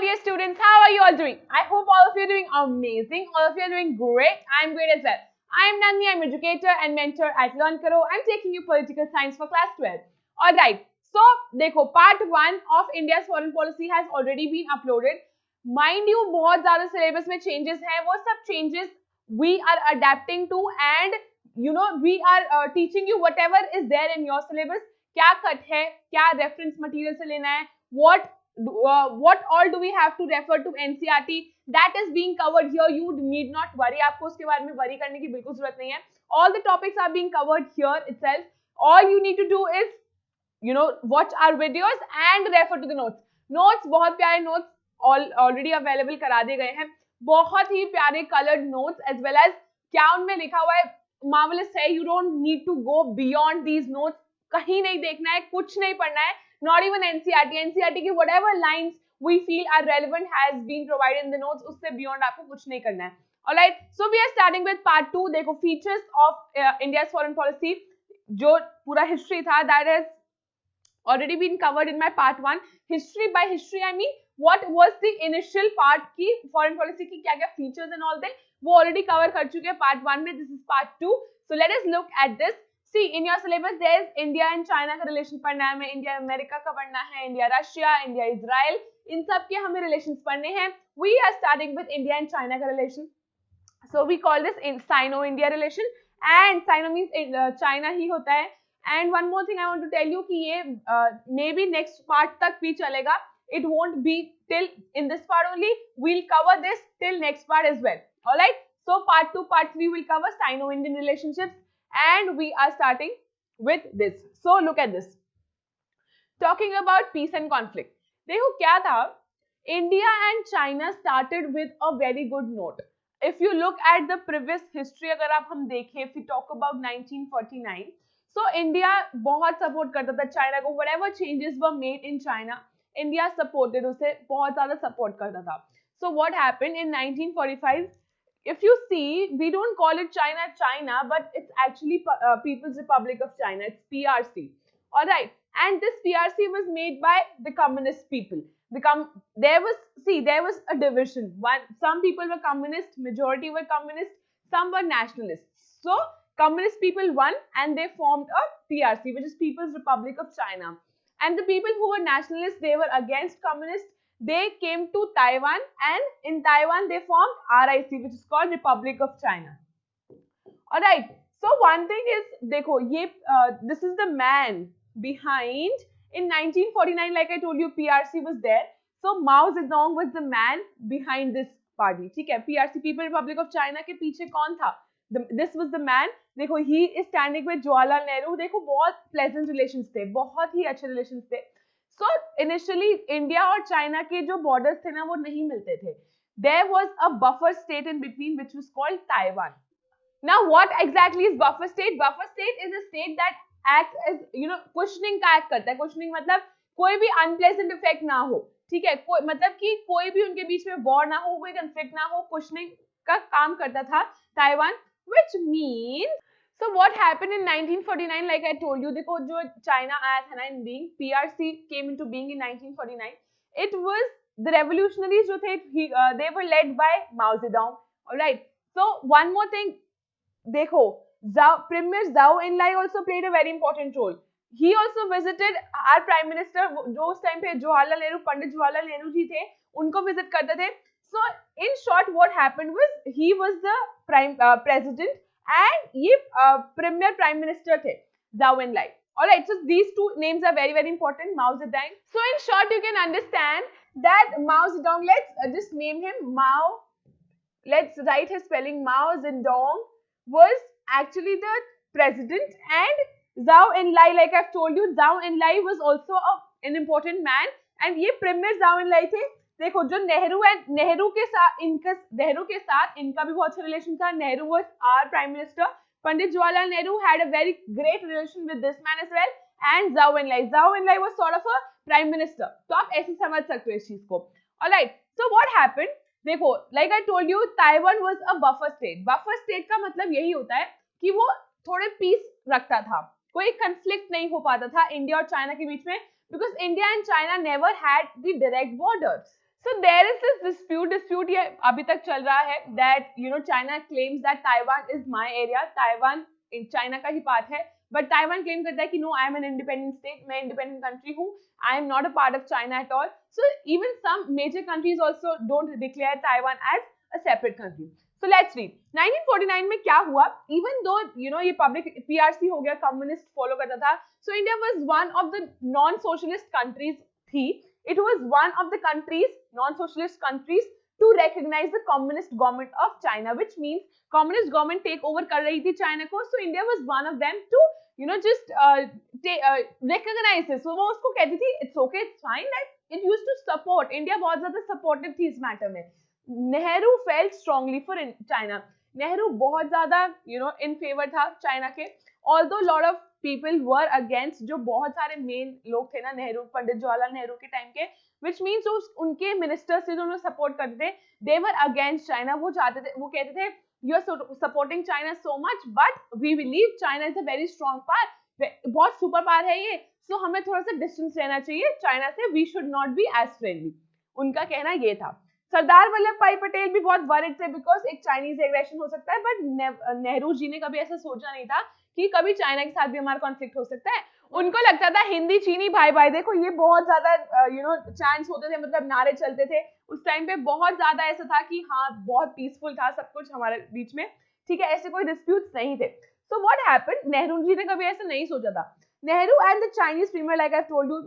dear students, how are you all doing? I hope all of you are doing amazing. All of you are doing great. I'm great as well. I am Nani. I'm educator and mentor at LearnKaro. I'm taking you political science for class 12. Alright, so देखो part 1 of India's foreign policy has already been uploaded. Mind you, बहुत ज़्यादा syllabus में changes हैं. वो सब changes we are adapting to and you know we are teaching you whatever is there in your syllabus. क्या cut है, क्या reference material से लेना है, what all do we have to refer to NCERT, that is being covered here. You need not worry. आपको उसके बारे में worry करने की बिल्कुल जरूरत नहीं है. All the topics are being covered here itself. All you need to do is watch our videos and refer to the notes. Notes बहुत प्यारे notes already available करा दे गए हैं. बहुत ही प्यारे colored notes as well as क्या उनमें लिखा हुआ है marvelous है. You don't need to go beyond these notes. कहीं नहीं देखना है, कुछ नहीं पढ़ना है. Not even NCERT. NCERT की whatever lines we feel are relevant has been provided in the notes. उससे beyond आपको कुछ नहीं करना है. Alright, so we are starting with part 2. देखो features of India's foreign policy जो पूरा history था that has already been covered in my part 1. History by history I mean what was the initial part की foreign policy की क्या क्या features and all that वो already cover कर चुके हैं part 1 में. This is part 2. So let us look at this. See, in your syllabus there is India and China का relation पढ़ना है, हमें India America का पढ़ना है, India Russia, India Israel, इन सब के हमें relations पढ़ने हैं. We are starting with India and China का relation. So we call this Sino-India relation and Sino means China ही होता है. And one more thing I want to tell you कि ये maybe next part तक भी चलेगा. It won't be till in this part only. We'll cover this till next part as well. Alright. So part 2, part 3 will cover Sino-Indian relationships. And we are starting with this. So look at this. Talking about peace and conflict. देखो क्या था? India and China started with a very good note. If you look at the previous history, अगर आप हम देखें, if we talk about 1949, so India बहुत support करता था China को. Whatever changes were made in China, India supported उसे बहुत ज़्यादा support करता था. So what happened in 1945? If you see, we don't call it China, but it's actually People's Republic of China. It's PRC. Alright. And this PRC was made by the communist people. There was a division. Some people were communist, majority were communist, some were nationalists. So, communist people won and they formed a PRC, which is People's Republic of China. And the people who were nationalists, they were against communists. They came to Taiwan and in Taiwan they formed RIC, which is called Republic of China. Alright, so one thing is, देखो ये this is the man behind. In 1949, like I told you, PRC was there. So Mao Zedong was the man behind this party. ठीक है, PRC People Republic of China के पीछे कौन था? This was the man. देखो he is standing with Jawaharlal Nehru. देखो बहुत pleasant relations थे, बहुत ही अच्छे relations थे. So initially India और China के जो borders थे ना वो नहीं मिलते थे. There was a buffer state in between which was called Taiwan. Now what exactly is buffer state? Buffer state is a state that acts as cushioning का act करता है. Cushioning मतलब कोई भी unpleasant effect ना हो. ठीक है, मतलब कि कोई भी उनके बीच में war ना हो, कोई conflict ना हो, cushioning का काम करता था Taiwan, which means so what happened in 1949? Like I told you, देखो जो China आया था ना in being, PRC came into being in 1949. It was the revolutionaries जो थे, they were led by Mao Zedong. Alright. So one more thing, देखो Premier Zhou Enlai also played a very important role. He also visited our Prime Minister, जो उस time पे जवाहरलाल नेहरू, पंडित जवाहरलाल नेहरू जी थे, उनको visit करते थे. So in short, what happened was he was the president. And ये premier prime minister थे, Zhou Enlai. Alright, so these two names are very, very important, Mao Zedong. So in short, you can understand that Mao Zedong, let's just name him Mao. Let's write his spelling. Mao Zedong was actually the president and Zhou Enlai, like I've told you, Zhou Enlai was also an important man. And ये premier Zhou Enlai थे. देखो जो नेहरू के साथ इनका भी बहुत अच्छा रिलेशन था. Nehru was our prime minister. Pandit Jawaharlal Nehru had a very great relation with this man as well. And Zhou Enlai was sort of a prime minister. तो आप ऐसे समझ सकते हो इस चीज को. Alright, so what happened? देखो, like I told you, Taiwan was a buffer state. Buffer state का मतलब यही होता है कि वो थोड़े peace रखता था, कोई conflict नहीं हो पाता था इंडिया और चाइना के बीच में, because India and China never had the direct borders. So there is this dispute ये अभी तक चल रहा है that China claims that Taiwan is my area, Taiwan China का ही पार्ट है, but Taiwan claim करता है कि no, I am an independent state, मैं independent country हूँ, I am not a part of China at all. So even some major countries also don't declare Taiwan as a separate country. So let's read. 1949 में क्या हुआ? Even though ये public PRC हो गया, communist follow करता था, so India was one of the non-socialist countries थी. It was one of the countries, non-socialist countries, to recognize the communist government of China, which means communist government take over कर रही थी China को, so India was one of them to just recognize this. So वो उसको कहती थी it's okay, it's fine, that it used to support. India बहुत ज़्यादा supportive थी इस matter में. Nehru felt strongly for China. Nehru बहुत ज़्यादा in favor था China के. Although lot of people were against, जो बहुत सारे मेन लोग थे ना नेहरू, पंडित जवाहरलाल नेहरू के टाइम के, which means उनके मिनिस्टर्स थे जो उन्हें सपोर्ट करते थे, they were against China. वो चाहते थे, वो कहते थे you are supporting China so much, but we believe China is a very strong power, बहुत सुपर पावर है ये, so हमें थोड़ा सा डिस्टेंस रहना चाहिए चाइना से, we should not be as friendly. उनका कहना ये था. सरदार वल्लभ भाई पटेल भी बहुत वरिड थे बिकॉज एक चाइनीज एग्रेशन हो सकता है, बट नेहरू जी ने कभी ऐसा सोचा नहीं था कि कभी चाइना के साथ भी हमारा कॉन्फ्लिक्ट हो सकता है. उनको लगता था हिंदी चीनी भाई भाई, देखो ये बहुत ज्यादा चांस होते थे, मतलब नारे चलते थे उस टाइम पे, बहुत ज्यादा ऐसा था कि हाँ बहुत पीसफुल था सब कुछ हमारे बीच में, ठीक है, ऐसे कोई डिस्प्यूट्स नहीं थे. So what happened, Nehru ji ने कभी ऐसा नहीं सोचा था. Nehru and the Chinese premier, like I told you,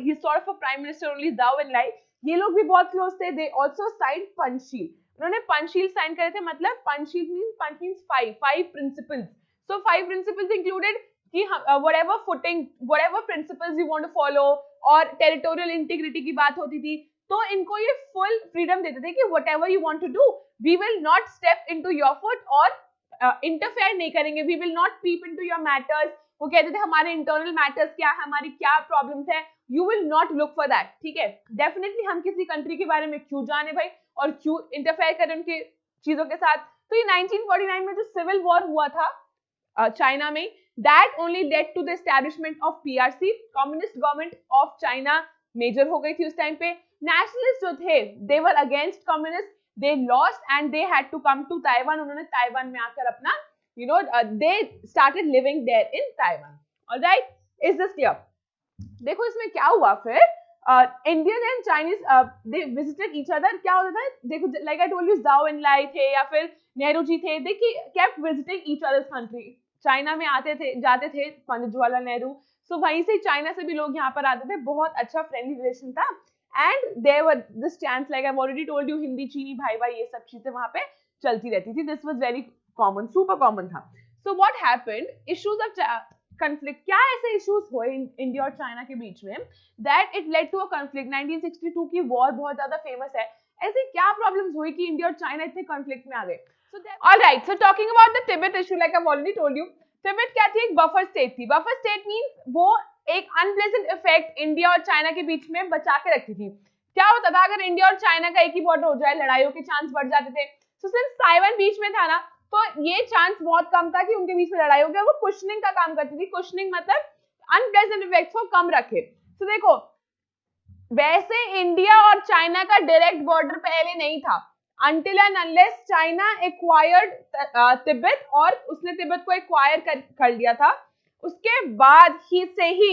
he sort of a prime minister only दाओ एंड लाई, ये लोग भी बहुत क्लोज थे. दे आल्सो साइंड पंचशील, उन्होंने पंचशील साइन करे थे. मतलब पंचशील मींस फाइव प्रिंसिपल्स. सो 5 प्रिंसिपल्स इंक्लूडेड कि whatever footing, whatever principles you want to follow, और टेरिटोरियल इंटीग्रिटी की बात होती थी, तो इनको ये फुल फ्रीडम देते थे कि whatever you want to do, we will not step into your foot और इंटरफेयर नहीं करेंगे, we will not peep into your matters. वो कहते थे हमारे इंटरनल मैटर्स क्या है, हमारी क्या प्रॉब्लम्स है, you will not look for that. ठीक है, डेफिनेटली हम किसी कंट्री के बारे में क्यों जाने भाई, और क्यों इंटरफेयर करें उनके चीजों के साथ. तो ये 1949 में जो सिविल वॉर हुआ था चाइना में, that only led to the establishment of PRC, communist government of China major हो गई थी उस टाइम पे. नेशनलिस्ट जो थे, they were against communist, they lost and they had to come to Taiwan. उन्होंने ताइवान में आकर अपना they started living there in Taiwan. All right, is this clear? देखो इसमें क्या हुआ फिर, Indian and Chinese they visited each other. क्या होता था, देखो लाइक आई टोल्ड यू, जाओ एन लाई थे या फिर नेहरू जी थे, they kept visiting each others country. China में आते थे जाते थे पंडित जवाहरलाल नेहरू, सो वहीं से चाइना से भी लोग यहाँ पर आते थे, बहुत अच्छा फ्रेंडली रिलेशन था. And there were this chance, like I have already told you, Hindi चीनी भाई भाई ये सब चीजें वहां पे चलती रहती थी. This was very common, super common था. So what happened, issues of conflict, क्या ऐसे इश्यूज हुए इंडिया और चाइना के बीच में that it led to a conflict. 1962 की वॉर बहुत ज्यादा फेमस है. ऐसे क्या प्रॉब्लम्स हुई कि इंडिया और चाइना इतने कंफ्लिक्ट में आ गए. Alright, so talking about the Tibet issue, like I've already told you, Tibet क्या थी, एक बफर स्टेट थी. बफर स्टेट मीन्स वो एक अनप्लेजेंट इफेक्ट इंडिया और चाइना के बीच में बचा के रखती थी. क्या होता था, अगर इंडिया और चाइना का एक ही बॉर्डर हो जाए, लड़ाइयों के चांस बढ़ जाते थे. तो सिर्फ ताइवान बीच में था ना, तो ये चांस बहुत कम था कि उनके बीच में लड़ाई हो गया. वो कुशनिंग का काम करती थी. कुशनिंग मतलब अनप्लेजेंट इफेक्ट्स को कम रखे. तो देखो, वैसे इंडिया और चाइना का डायरेक्ट बॉर्डर पहले नहीं था, until and unless China acquired Tibet, और उसने तिब्बत को एक्वायर कर लिया था, उसके बाद ही से ही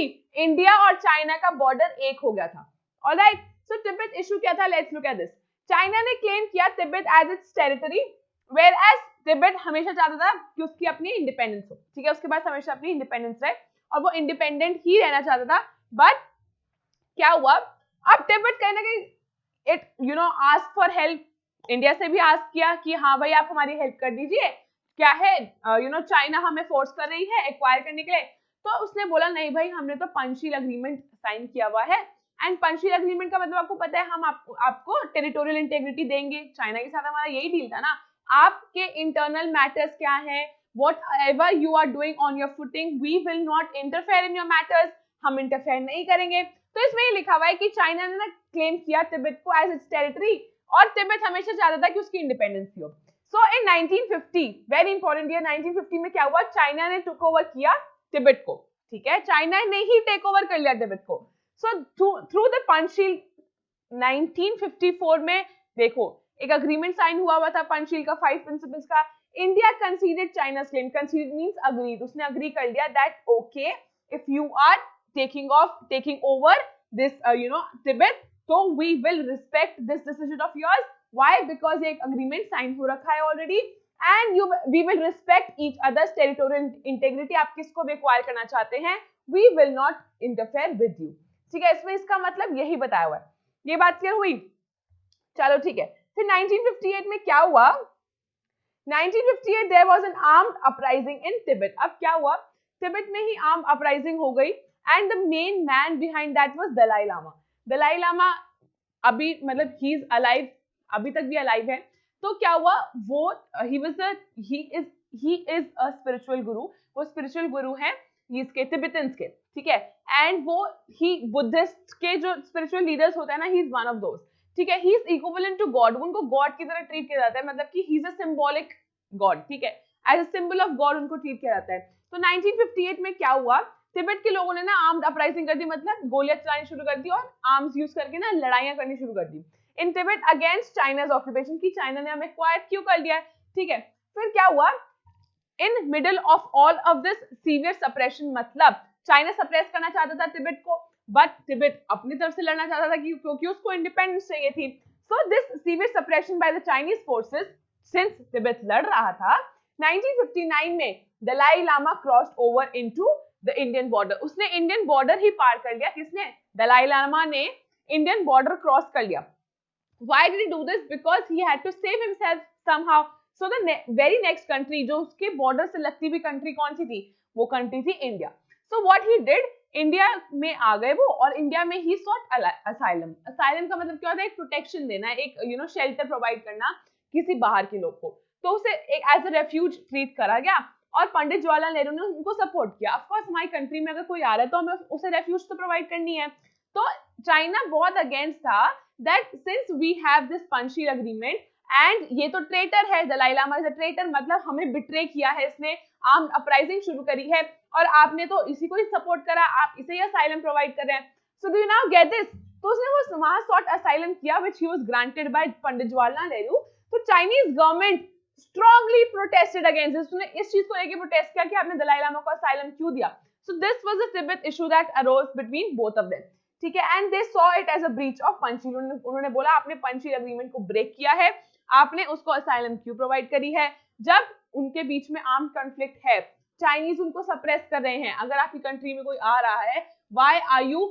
इंडिया और चाइना का बॉर्डर एक हो गया था. ऑलराइट, सो तिब्बत इशू क्या था, let's look at this. China ने क्लेम किया Tibet as its territory, whereas Tibet हमेशा चाहता था कि उसकी अपनी इंडिपेंडेंस हो. ठीक है, उसके पास हमेशा अपनी इंडिपेंडेंस रहे और वो इंडिपेंडेंट ही रहना चाहता था. बट क्या हुआ, अब तिब्बत कहीं ना कहीं it ask for help, India से भी आस्क किया कि हाँ भाई आप हमारी हेल्प कर दीजिए, क्या है चाइना हमें फोर्स कर रही है एक्वायर करने के लिए. तो उसने बोला नहीं भाई, हमने तो पंचशील अग्रीमेंट साइन किया हुआ है. एंड पंचशील अग्रीमेंट का मतलब आपको पता है, हम आपको टेरिटोरियल इंटेग्रिटी देंगे. चाइना के साथ हमारा यही डील था ना, आपके इंटरनल मैटर्स क्या है, whatever you are doing on your footing, we will not interfere in your matters, हम इंटरफेयर नहीं करेंगे. तो इसमें ये लिखा हुआ है कि चाइना ने ना क्लेम किया तिब्बत को एज इट्स टेरिटरी, और तिब्बत हमेशा चाहता था कि उसकी इंडिपेंडेंस हो. सो इन 1950, वेरी इंपॉर्टेंट ईयर, 1950 में क्या हुआ, चाइना ने टेक ओवर किया तिब्बत को. ठीक है, चाइना ने ही टेक ओवर कर लिया तिब्बत को. सो थ्रू द पंचशील 1954 में देखो एक अग्रीमेंट साइन हुआ था पंचशील का 5 प्रिंसिपल्स का. India considered China's claim. Considered means agreed. उसने अग्री कर लिया that okay if you are taking over this Tibet, so we will respect this decision of yours. Why? Because एक agreement sign हो रखा है already and we will respect each other's territorial integrity. आप किसको भी acquire करना चाहते हैं, we will not interfere with you. ठीक है, इसमें इसका मतलब यही बताया हुआ है. ये बात क्लियर हुई? चलो ठीक है. फिर 1958 में क्या हुआ? 1958 there was an armed uprising in Tibet. अब क्या हुआ? तिब्बत में ही आर्म अपराइजिंग हो गई and the main man behind that was Dalai Lama. Dalai Lama अभी मतलब ही इज अलाइव, अभी तक भी अलाइव है. तो क्या हुआ? वो ही इज अ स्पिरिचुअल गुरु. वो स्पिरिचुअल गुरु है इसके तिब्बतन्स के, ठीक है. एंड वो ही बुद्धिस्ट के जो स्पिरिचुअल लीडर्स होते हैं ना, he is one of those. ठीक है, he is equivalent to God. उनको गॉड की तरह ट्रीट किया जाता है, मतलब कि he is a symbolic God. ठीक है, as a symbol of God उनको ट्रीट किया जाता है. तो 1958 में क्या हुआ? तिब्बत के लोगों ने ना आर्म्ड अपराइजिंग कर दी, मतलब गोलियां चलानी शुरू कर दी और आर्म्स यूज करके ना लड़ाइयां करनी शुरू कर दी इन तिब्बत अगेंस्ट चाइनाज ऑक्यूपेशन, की चाइना ने हमें क्वाइट क्यों कर लिया. ठीक है, फिर क्या हुआ? In middle of all of this severe suppression, मतलब चाइना सप्रेस करना चाहता था तिब्बत को, बट तिब्बत अपनी तरफ से लड़ना चाहता था क्योंकि उसको इंडिपेंडेंस चाहिए थी. So this severe suppression by the Chinese forces, since Tibet लड़ रहा था, 1959 में Dalai Lama crossed over into the Indian border. उसने इंडियन बॉर्डर ही पार कर लिया. किसने? दलाई लामा ने इंडियन बॉर्डर क्रॉस कर लिया. Why did he do this? Because he had to save himself somehow. So the very next country जो उसके बॉर्डर से लगती हुई कंट्री कौन सी थी? वो कंट्री थी India. So what he did, India में आ गए वो और इंडिया में ही sought asylum. Asylum का मतलब क्या होता है? एक प्रोटेक्शन देना, एक शेल्टर प्रोवाइड करना किसी बाहर के लोग को. तो उसे एक एज अ रेफ्यूज ट्रीट करा गया और पंडित जवाहरलाल नेहरू ने उनको सपोर्ट किया. ऑफ कोर्स हमारी कंट्री में अगर कोई आ रहा है तो हमें उसे रेफ्यूज तो प्रोवाइड करनी है. तो चाइना बहुत अगेंस्ट था that since we have this Panchsheel agreement and ये तो ट्रेटर है, Dalai Lama is a traitor, मतलब हमें बिट्रे किया है इसने, आर्म्ड अपराइजिंग शुरू करी है और आपने तो इसी को ही सपोर्ट करा, आप इसे ही असाइलम प्रोवाइड कर रहे हैं. So do you now get this? तो उसने वो वहां सॉट असाइलम किया which he was granted by Pandit Jawaharlal Nehru. तो Chinese government strongly protested against this. उसने इस चीज को लेकर प्रोटेस्ट किया कि आपने दलाई लामा को असाइलम क्यों दिया. So this was the Tibet issue that arose between both of them. ठीक है, and they saw it as a breach of Panchsheel. उन्होंने बोला आपने पंचशील एग्रीमेंट को ब्रेक किया है, आपने उसको असाइलम क्यों प्रोवाइड करी है जब उनके बीच में आर्म्ड कॉन्फ्लिक्ट है, चाइनीज उनको सप्रेस कर रहे हैं. अगर आपकी कंट्री में कोई आ रहा है, why are you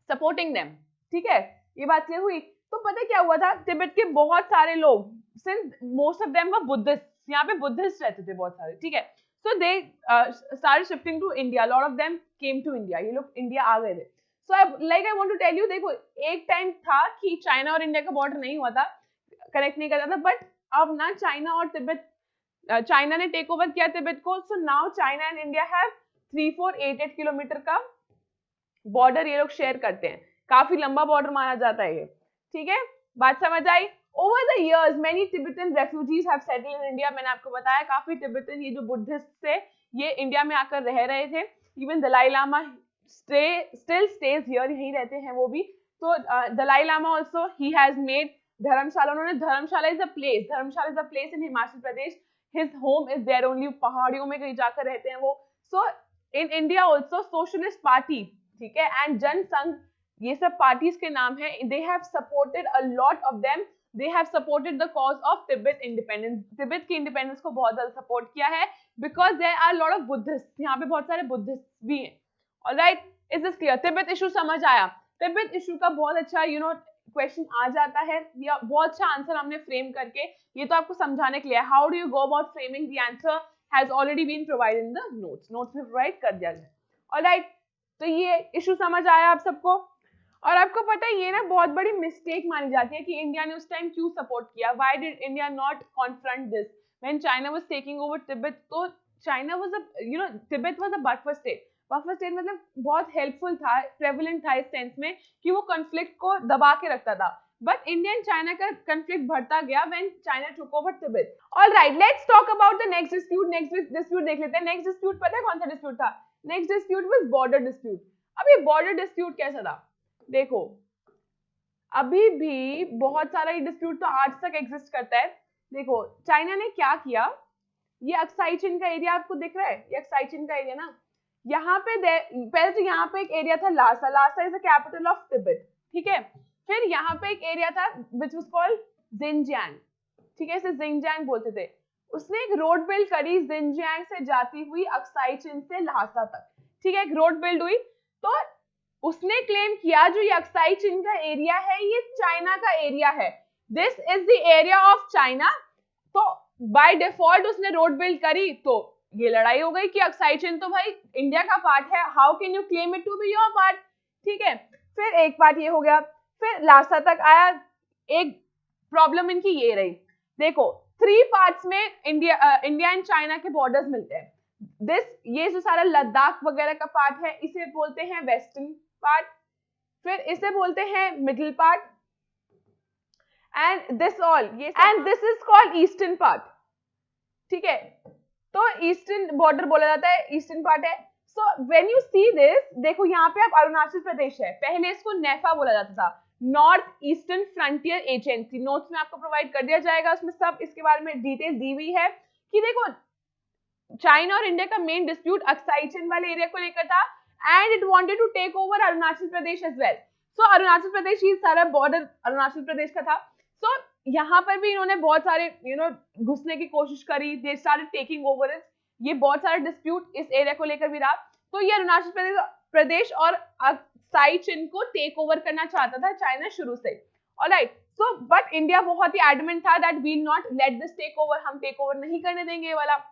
supporting them? ठीक है, ये बात क्लियर हुई. तो पता क्या हुआ था? तिब्बत के बहुत सारे लोग, since most of them were Buddhist, यहाँ पे बुद्धिस्ट रहते थे बहुत सारे. ठीक है, so they started shifting to India. Lot of them came to India. ये लोग इंडिया आ गए थे. So I want to tell you, देखो एक टाइम था कि चाइना और इंडिया का बॉर्डर नहीं हुआ था, कनेक्ट नहीं करता था, बट अब ना चाइना और तिब्बत, चाइना ने टेक ओवर किया तिब्बत को. So now China and India have 3488 kilometre का बॉर्डर ये लोग शेयर करते हैं. काफी लंबा बॉर्डर माना जाता है ये. ठीक है, बात समझ आई? Over the years, many Tibetan refugees have settled in India. मैंने आपको बताया काफी तिब्बतन ये जो बुद्धिस्ट थे ये इंडिया में आकर रह रहे थे. Even Dalai Lama still stays here, यहीं रहते हैं वो भी. तो Dalai Lama also he has made धर्मशाला. उन्होंने धर्मशाला is a place in Himachal Pradesh. His home is there only. पहाड़ियों में कहीं जाकर रहते हैं वो. So in India also socialist party, ठीक है, and जन संघ, ये सब पार्टीज के नाम है. They have supported a lot of them. They have supported the cause of Tibet independence. Tibet की इंडिपेंडेंस को बहुत ज्यादा सपोर्ट किया है because there are a lot of Buddhists. यहाँ पे बहुत सारे बुद्धिस्ट भी हैं. Alright, is this clear? Tibet issue समझ आया? तिब्बत इशू का बहुत अच्छा क्वेश्चन आ जाता है या बहुत अच्छा आंसर हमने फ्रेम करके ये तो आपको समझाने के लिए. How do you go about framing the answer has already been provided in the notes में प्रोवाइड कर दिया गया. ऑलराइट, तो ये इशू समझ आया आप सबको? और आपको पता है ये ना बहुत बड़ी मिस्टेक मानी जाती है कि इंडिया ने उस टाइम क्यों सपोर्ट किया. Why did India not confront this when China was taking over Tibet? तो China was a Tibet was a buffer state. Buffer state मतलब बहुत हेल्पफुल था, प्रेवलेंट था इस सेंस में कि वो कॉन्फ्लिक्ट को दबा के रखता था. बट इंडिया एंड चाइना का कॉन्फ्लिक्ट बढ़ता गया when China took over Tibet. Alright, let's talk about the next dispute. Next dispute देख लेते हैं. नेक्स्ट डिस्प्यूट पता है कौन सा डिस्प्यूट था? Next dispute was border dispute. अब ये बॉर्डर डिस्प्यूट कैसा था? देखो, अभी भी बहुत सारा ये डिस्प्यूट तो आज तक एग्जिस्ट करता है। देखो चाइना ने क्या किया, ये अक्साई चीन का एरिया आपको दिख रहा है, ये अक्साई चीन का एरिया ना, यहाँ पे पहले तो यहाँ पे एक एरिया था Lhasa, Lhasa is the capital of Tibet, ठीक है। फिर यहाँ पे एक एरिया था विच वाज कॉल्ड जिनजियांग, ठीक है, इसे जिनजियांग बोलते थे। उसने एक रोड बिल्ड करी जिनजियांग से जाती हुई अक्साई चीन से ल्हासा तक, ठीक है, एक रोड बिल्ड हुई। तो उसने क्लेम किया जो ये अक्साई चीन का एरिया है ये चाइना का एरिया है, this is the area of China. तो बाय डिफॉल्ट उसने रोड बिल्ड करी, तो ये लड़ाई हो गई कि अक्साई चीन तो भाई इंडिया का पार्ट है, how can you claim it to be your part, ठीक है। फिर एक पार्ट ये हो गया, फिर लासा तक आया। एक प्रॉब्लम इनकी ये रही, देखो 3 पार्ट्स में इंडिया एंड चाइना के बॉर्डर्स मिलते हैं। ये जो सारा लद्दाख वगैरह का पार्ट है इसे बोलते हैं वेस्टर्न पार्ट, फिर इसे बोलते हैं middle part, and this is called eastern part, ठीक है। तो ईस्टर्न बॉर्डर बोला जाता है, ईस्टर्न पार्ट है। So when you see this, देखो यहाँ पे आप अरुणाचल प्रदेश है, पहले इसको नेफा बोला जाता था, north eastern frontier agency. Notes में आपको प्रोवाइड कर दिया जाएगा, उसमें सब इसके बारे में डिटेल दी हुई है कि देखो चाइना और इंडिया का मेन डिस्प्यूट अक्साई चीन वाले एरिया को लेकर था, and it wanted to take over Arunachal Pradesh as well. So Arunachal Pradesh, ये सारा बॉर्डर अरुणाचल प्रदेश का था। सो यहाँ पर भी इन्होंने बहुत सारे घुसने की कोशिश करी, they started taking over it. ये बहुत सारे डिस्प्यूट इस एरिया को लेकर भी रहा। तो ये अरुणाचल प्रदेश और अक्साई चीन को टेक ओवर करना चाहता था चाइना शुरू से, ऑलराइट। सो बट इंडिया बहुत ही एडमेंट था that we will not let this take over, हम टेक ओवर नहीं करने देंगे ये वाला।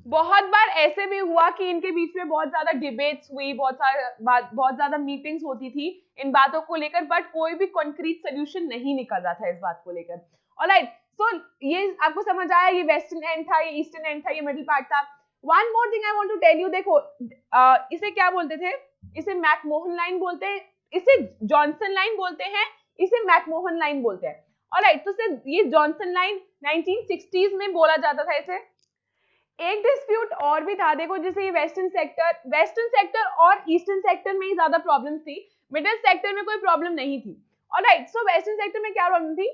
बहुत बार ऐसे भी हुआ कि इनके बीच में बहुत ज्यादा डिबेट्स हुई, बहुत ज्यादा मीटिंग्स होती थी इन बातों को लेकर, बट कोई भी कॉन्क्रीट सोल्यूशन नहीं निकल रहा था इस बात को लेकर, ऑलराइट। सो ये आपको समझ आया, ये वेस्टर्न एंड था, ये ईस्टर्न एंड था, ये मिडिल पार्ट था। One more thing I want to tell you, देखो इसे क्या बोलते थे, इसे मैकमोहन लाइन बोलते हैं, इसे जॉनसन लाइन बोलते हैं, इसे मैकमोहन लाइन बोलते हैं, ऑलराइट। तो ये जॉनसन लाइन 1960s में बोला जाता था इसे। एक डिस्प्यूट और भी था, देखो जैसे ये वेस्टर्न सेक्टर और ईस्टर्न सेक्टर में ही ज्यादा प्रॉब्लम थी, मिडिल सेक्टर में कोई प्रॉब्लम नहीं थी, ऑलराइट। सो वेस्टर्न सेक्टर में क्या प्रॉब्लम थी,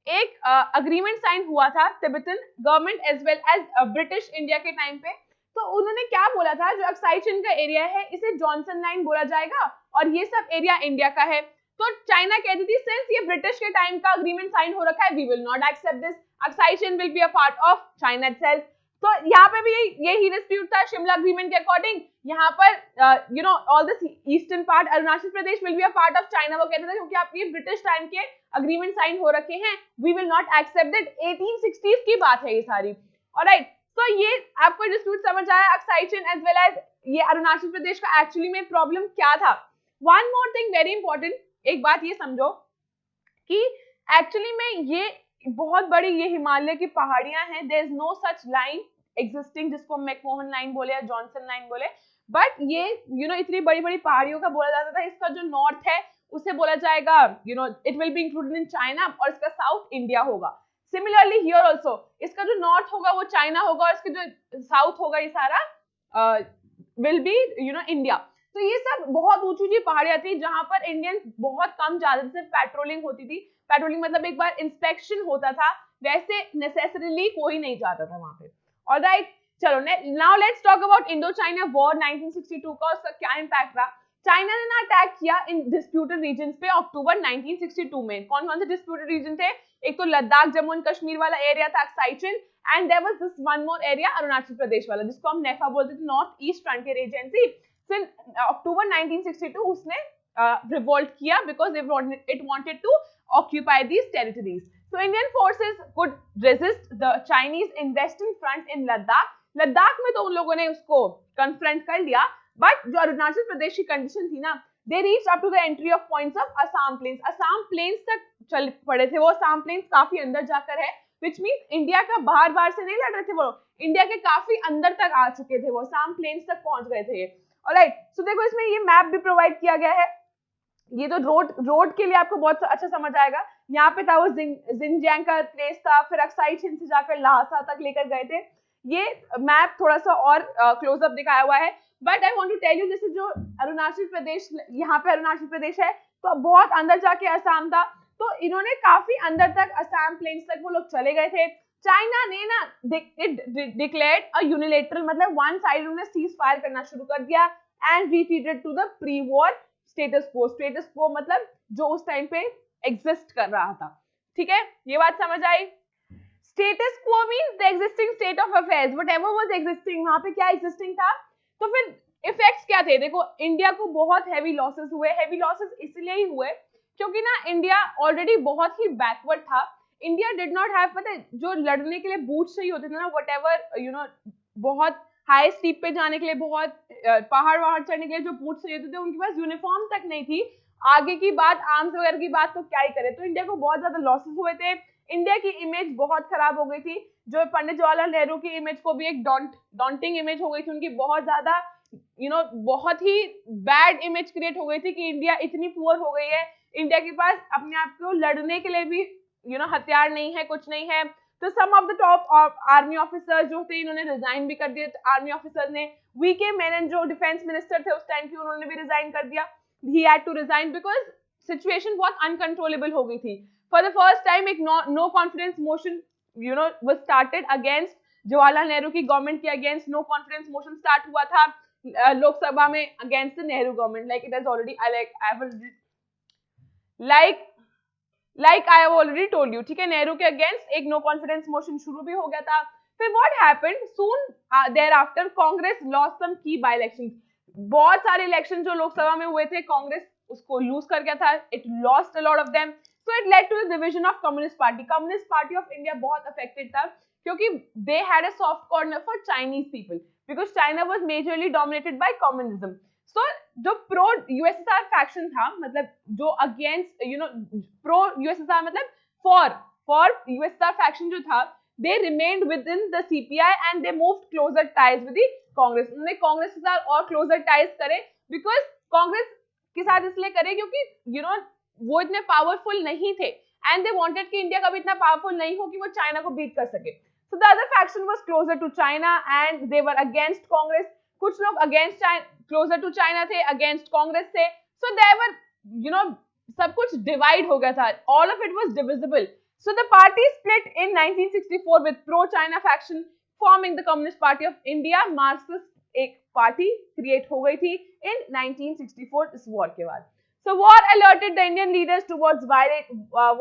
एक अग्रीमेंट साइन हुआ था Tibetan government as well as British India के टाइम पे। तो उन्होंने क्या बोला था, जो अक्साई चीन का एरिया है इसे जॉनसन लाइन बोला जाएगा और ये सब एरिया इंडिया का है। तो चाइना कहती थी सिंस ये ब्रिटिश के टाइम का अग्रीमेंट साइन हो रखा है, we will not accept this, Aksai Chin will be a part of China itself. तो यहाँ पे भी यही डिस्प्यूट था शिमला अग्रीमेंट के अकॉर्डिंग, यहाँ पर all this eastern part Arunachal Pradesh will be a part of China. वो कहते थे क्योंकि आप ये ब्रिटिश टाइम के अग्रीमेंट साइन हो रखे हैं, we will not accept it. 1860s की बात है ये सारी, ऑलराइट। तो ये आपको डिस्प्यूट समझ आया अक्साई चीन एज वेल एज ये अरुणाचल प्रदेश का एक्चुअली में प्रॉब्लम क्या था। One more thing very important, एक बात ये समझो कि एक्चुअली में ये बहुत बड़ी ये हिमालय की पहाड़ियां हैं, there is no such line existing जिसको मैकमोहन लाइन बोले या जॉनसन लाइन बोले, बट ये इतनी बड़ी बड़ी पहाड़ियों का बोला जाता था। इसका जो नॉर्थ है उसे बोला जाएगा it will be included in China, और इसका साउथ इंडिया होगा। सिमिलरली हियर ऑल्सो इसका जो नॉर्थ होगा वो चाइना होगा और इसका जो साउथ होगा ये सारा विल बी इंडिया। तो ये सब बहुत ऊंची ऊंची पहाड़ियां थी जहां पर इंडियंस बहुत कम जाते थे, सिर्फ पेट्रोलिंग होती थी। पेट्रोलिंग मतलब एक बार इंस्पेक्शन होता था, वैसे नेसेसरीली कोई नहीं जाता था वहां पे, ऑलराइट। चलो now let's talk about Indo China war 1962 का, उसका क्या इंपैक्ट रहा। चाइना ने ना अटैक किया इन डिस्प्यूटेड रीजन्स पे अक्टूबर 1962 में। कौन कौन से डिस्प्यूटेड रीजन थे, एक तो लद्दाख जम्मू एंड कश्मीर वाला एरिया था Aksai Chin, and there was this one more area Arunachal Pradesh वाला जिसको हम नेफा बोलते थे, नॉर्थ ईस्ट फ्रंटियर एजेंसी। फिर अक्टूबर 1962 उसने रिवोल्ट किया because it wanted to occupy these territories. So Indian forces could resist the Chinese in western front in Ladakh. Ladakh में तो उन लोगों ने उसको कन्फ्रंट कर लिया, बट जो अरुणाचल प्रदेश की कंडीशन थी ना, they reached up to the entry of points of Assam plains. Assam plains तक चल पड़े थे वो। Assam plains काफी अंदर जाकर है, which means इंडिया का बाहर से नहीं लड़ रहे थे वो, इंडिया के काफी अंदर तक आ चुके थे वो, Assam plains तक पहुंच गए थे ये, ऑलराइट। सो देखो इसमें ये मैप भी प्रोवाइड किया गया है, ये तो रोड के लिए आपको बहुत अच्छा समझ आएगा। यहाँ पे था वो जिनजियांग का प्लेस था, फिर अक्साई चीन से जाकर ल्हासा तक लेकर गए थे। ये मैप थोड़ा सा और क्लोजअप दिखाया हुआ है, but I want to tell you जैसे जो अरुणाचल प्रदेश, यहाँ पे अरुणाचल प्रदेश है तो बहुत अंदर जाके असम था, तो इन्होंने काफी अंदर तक असम प्लेन्स तक वो लोग चले गए थे। चाइना ने ना डिक्लेयर्ड अ यूनिलेटरल, मतलब वन साइड उन्होंने सीज फायर करना शुरू कर दिया and retreated to the pre war status quo. Status quo मतलब जो उस टाइम पे एग्जिस्ट कर रहा था। ठीक है, ये बात समझ आई। Status quo means the existing state of affairs, whatever was existing, वहां पे क्या एग्जिस्टिंग था। तो फिर इफेक्ट्स क्या थे? देखो, इंडिया को बहुत हैवी लॉसेस हुए। हैवी लॉसेस इसलिए ही हुए क्योंकि ना इंडिया ऑलरेडी बहुत ही बैकवर्ड था। इंडिया डिड नॉट हैव, पता है, जो लड़ने के लिए बूट्स चाहिए होते थे ना, व्हाटएवर यू नो, बहुत हाई स्टीप पे जाने के लिए, बहुत पहाड़ वहाड़ चढ़ने के लिए जो बूट्स चाहिए होते थे, उनके पास यूनिफॉर्म तक नहीं थी। आगे की बात, आर्म्स वगैरह की बात तो क्या ही करे। तो इंडिया को बहुत ज्यादा लॉसेस हुए थे। इंडिया की इमेज बहुत खराब हो गई थी। जो पंडित जवाहरलाल नेहरू की इमेज को भी एक डॉन्टिंग इमेज हो गई थी उनकी, बहुत ज्यादा बहुत ही बैड इमेज क्रिएट हो गई थी कि इंडिया इतनी पुअर हो गई है, इंडिया के पास अपने आप को लड़ने के लिए भी हथियार नहीं है, कुछ नहीं है। तो some of the top army officers जो थे, इन्होंने रिजाइन भी कर दिया। आर्मी ऑफिसर ने, वीके मेनन जो डिफेंस मिनिस्टर थे उस टाइम के, उन्होंने भी रिजाइन कर दिया। He had to resign because situation बहुत अनकंट्रोलेबल हो गई थी। फॉर द फर्स्ट टाइम एक no confidence motion was started against Jawaharlal Nehru की गवर्नमेंट के against. No confidence motion start हुआ था लोकसभा में against the Nehru government, like it has already like I have already told you. ठीक है, नेहरू के अगेंस्ट एक नो कॉन्फिडेंस मोशन शुरू भी हो गया था। फिर what happened soon thereafter, Congress lost some की बाय इलेक्शंस। बहुत सारे इलेक्शन जो लोकसभा में हुए थे, कांग्रेस उसको लूज कर गया था। It lost a lot of them, so it led to the division of communist party. Communist party of India बहुत अफेक्टेड था क्योंकि they had a soft corner for Chinese people because China was majorly dominated by communism. So जो pro USSR faction था, मतलब जो against pro USSR मतलब for USSR faction जो था, they remained within the CPI and they moved closer ties with the Congress. उन्होंने कांग्रेस के साथ और क्लोजर टाइज करे बिकॉज कांग्रेस के साथ इसलिए करे क्योंकि वो इतने पावरफुल नहीं थे एंड दे वांटेड कि इंडिया कभी इतना पावरफुल नहीं हो कि वो चाइना को बीट कर सके। So the other faction was closer to China and they were against Congress. कुछ लोग अगेंस्ट क्लोजर टू चाइना थे, अगेंस्ट कांग्रेस थे। सो दे वर सब कुछ डिवाइड हो गया था, all of it was divisible. So the party split in 1964 with pro-China faction forming the Communist Party of India. Marxist एक पार्टी क्रिएट हो गई थी in 1964 इस वॉर के बाद। So war alerted the Indian leaders towards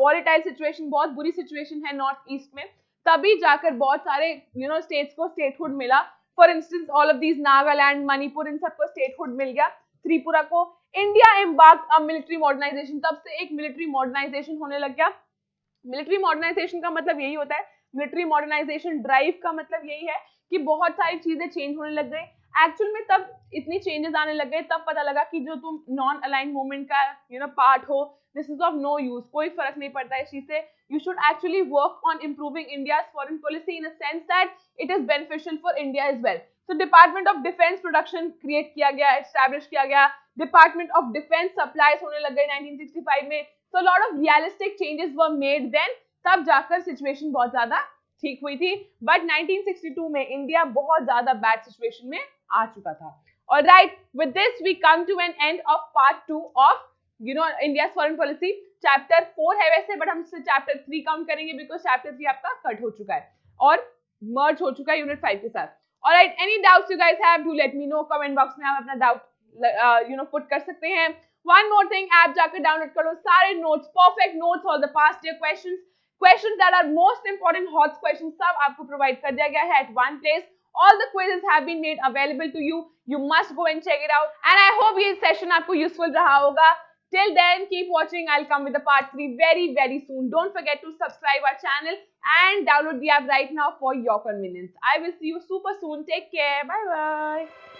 volatile situation। बहुत बुरी situation है नॉर्थ ईस्ट में, तभी जाकर बहुत सारे स्टेट्स को स्टेटहुड मिला। For instance all of these Nagaland, Manipur, इन सबको स्टेटहुड मिल गया। त्रिपुरा को। India embarked a military modernisation, तब से एक मिलिट्री मॉडर्नाइजेशन होने लग गया। मिलिट्री मॉडर्नाइजेशन का मतलब यही होता है, मिलिट्री मॉडर्नाइजेशन ड्राइव का मतलब यही है कि बहुत सारी चीजें चेंज होने लग गई। एक्चुअल में तब इतनी चेंजेस आने लग गए, तब पता लगा कि जो तुम नॉन अलाइन मूवमेंट का पार्ट हो, this is of no use, कोई फर्क नहीं पड़ता इस चीज से। You should actually work on improving India's foreign policy in a sense that it is beneficial for India as well. तो department of defence production create किया गया, एस्टैब्लिश किया गया। डिपार्टमेंट ऑफ डिफेंस सप्लाईज होने लग गए 1965 में। So a lot of realistic changes were made then, तब जाकर सिचुएशन बहुत ज्यादा ठीक हुई थी। बट 1962 में इंडिया बहुत ज्यादा बैड सिचुएशन में आ चुका था। Alright, with this we come to an end of part 2 of India's foreign policy. Chapter 4 है वैसे, बट हम इससे चैप्टर 3 काउंट करेंगे बिकॉज चैप्टर 3 आपका कट हो चुका है और मर्ज हो चुका है यूनिट 5 के साथ। Alright, any doubts you guys have, do let me know। Comment box में आप अपना डाउट पुट कर सकते हैं। One more thing, ऐप जाकर डाउनलोड करो सारे notes, perfect notes, all the past year questions that are most important hot questions, सब आपको प्रोवाइड कर दिया गया है at one place. All the quizzes have been made available to you. You must go and check it out. And I hope ये session आपको useful रहा होगा। Till then, keep watching. I'll come with the part 3 very, very soon. Don't forget to subscribe our channel and download the app right now for your convenience. I will see you super soon. Take care. Bye-bye.